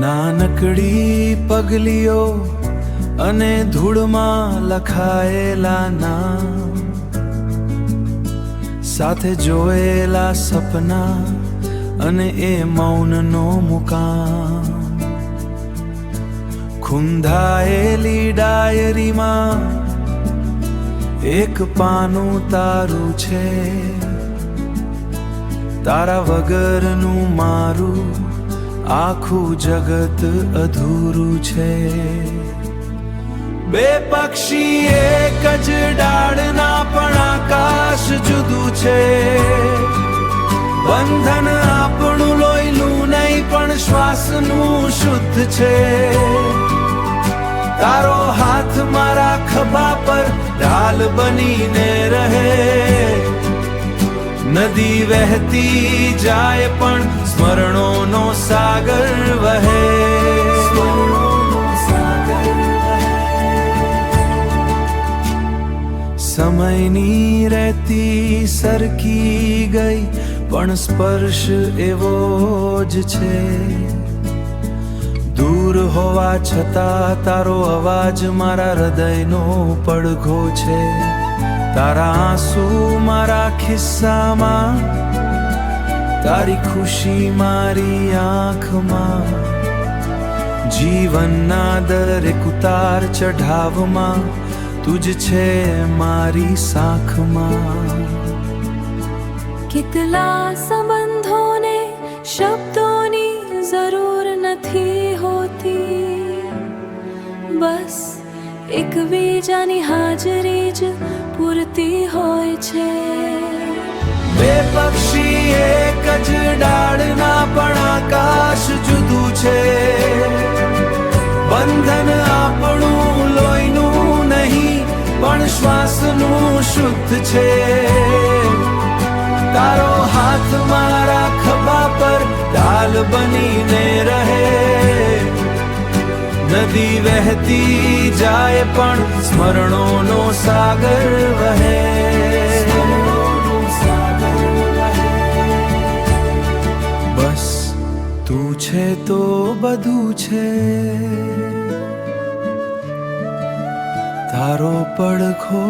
નાનકડી પગલીઓ અને ધૂળમાં લખાયેલા નામ, સાથે જોયેલા સપના અને એ મૌનનો મુકામ. ખૂંધાયેલી ડાયરીમાં એક પાનું તારું છે, તારા વગરનું મારું આખું જગત અધૂરું છે. બે પક્ષી એક જ ડાળના પણ આકાશ જુદું છે. બંધન આપણું લોહીનું નહીં પણ શ્વાસનું શુદ્ધ છે. તારો હાથ મારા ખભા પર ઢાલ બનીને રહે. નદી વહેતી જાય પણ સ્મરણોનો સાગર વહે. સમયની રહેતી સરકી ગઈ પણ સ્પર્શ એવો જ છે. દૂર હોવા છતાં તારો અવાજ મારા હૃદયનો પડઘો છે. તારા આંસુ મારા ખિસ્સામાં, તારી ખુશી મારી આંખમાં. જીવનના દરેક ઉતાર ચઢાવમાં તુજ છે મારી સાખમાં. કેટલા સંબંધોને શબ્દોની જરૂર નથી હોતી, બસ એકબીજાની હાજરી જ પૂરતી હોય છે. બે પક્ષી એક જ ડાળના પણ આકાશ જુદું છે. બંધન આપણું લોહીનું નહીં પણ શ્વાસનું શુદ્ધ છે. તારો હાથ મારા ખભા પર ઢાલ બનીને રહે. નદી વહેતી જાય પણ સ્મરણોનો સાગર વહે. બસ તું છે તો બધું છે. તારો પડખો